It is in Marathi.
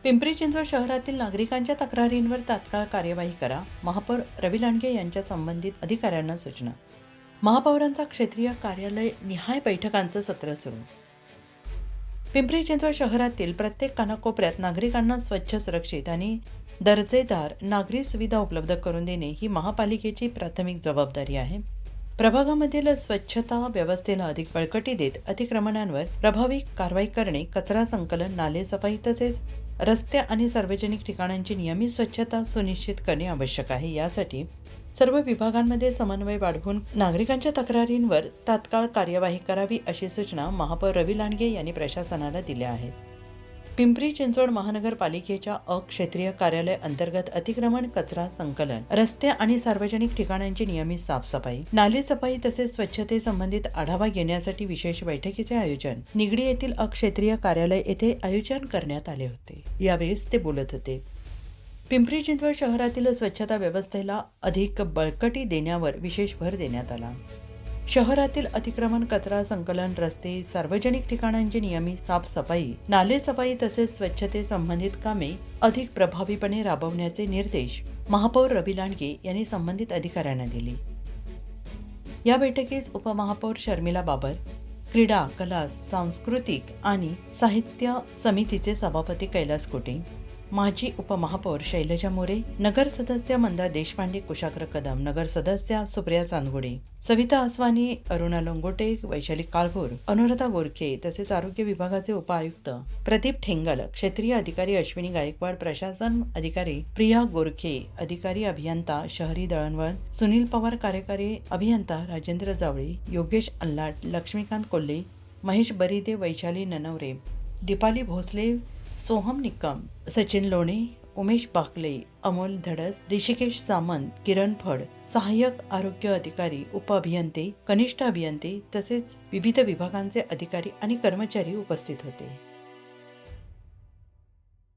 पिंपरी चिंचवड शहरातील नागरिकांच्या तक्रारींवर तात्काळ कार्यवाही करा. महापौर रवी लांडगे यांच्या संबंधित अधिकाऱ्यांना सूचना. महापौरांचा क्षेत्रीय कार्यालय निहाय बैठकांचं सत्र सुरू. पिंपरी चिंचवड शहरातील प्रत्येक कानाकोपऱ्यात नागरिकांना स्वच्छ, सुरक्षित आणि दर्जेदार नागरी सुविधा उपलब्ध करून देणे ही महापालिकेची प्राथमिक जबाबदारी आहे. प्रभागामधील स्वच्छता व्यवस्थेला अधिक बळकटी देत अतिक्रमणांवर प्रभावी कारवाई करणे, कचरा संकलन, नाले सफाई तसेच रस्ते आणि सार्वजनिक ठिकाणांची नियमित स्वच्छता सुनिश्चित करणे आवश्यक आहे. यासाठी सर्व विभागांमध्ये समन्वय वाढवून नागरिकांच्या तक्रारींवर तात्काळ कार्यवाही करावी अशी सूचना महापौर रवी लांडगे यांनी प्रशासनाला दिल्या आहेत. पिंपरी चिंचवड महानगरपालिकेच्या क्षेत्रीय कार्यालय अंतर्गत अतिक्रमण, कचरा संकलन, रस्ते आणि सार्वजनिक ठिकाणांची नियमित साफसफाई, नाले सफाई तसेच स्वच्छते संबंधित आढावा घेण्यासाठी विशेष बैठकीचे आयोजन निगडी येथील क्षेत्रीय कार्यालय येथे आयोजन करण्यात आले होते. यावेळेस ते बोलत होते. पिंपरी चिंचवड शहरातील स्वच्छता व्यवस्थेला अधिक बळकटी देण्यावर विशेष भर देण्यात आला. शहरातील अतिक्रमण, कचरा संकलन, रस्ते, सार्वजनिक ठिकाणांची नियमित साफसफाई, नाले सफाई तसेच स्वच्छते संबंधित कामे अधिक प्रभावीपणे राबवण्याचे निर्देश महापौर रवी लांडगे यांनी संबंधित अधिकाऱ्यांना दिले. या बैठकीस उपमहापौर शर्मिला बाबर, क्रीडा, कला, सांस्कृतिक आणि साहित्य समितीचे सभापती कैलास कोटे, माजी उपमहापौर शैलजा मोरे, नगर सदस्य मंदा देशपांडे, कुशाग्र कदम, नगर सदस्य सुप्रिया चांदगुडे, सविता आसवानी, अरुणा लोंगोटे, वैशाली काळभोर, अनुराधा गोरखे तसेच आरोग्य विभागाचे उपआयुक्त प्रदीप ठेंगल, क्षेत्रीय अधिकारी अश्विनी गायकवाड, प्रशासन अधिकारी प्रिया गोरखे, अधिकारी अभियंता शहरी दळणवळण सुनील पवार, कार्यकारी अभियंता राजेंद्र जावळे, योगेश अल्लाट, लक्ष्मीकांत कोल्हे, महेश बरिदे, वैशाली ननवरे, दीपाली भोसले, सोहम निकम, सचिन लोणे, उमेश बाकले, अमोल धडस, ऋषिकेश सामंत, किरण फड, सहाय्यक आरोग्य अधिकारी, उपअभियंते, कनिष्ठ अभियंते तसेच विविध विभागांचे अधिकारी आणि कर्मचारी उपस्थित होते.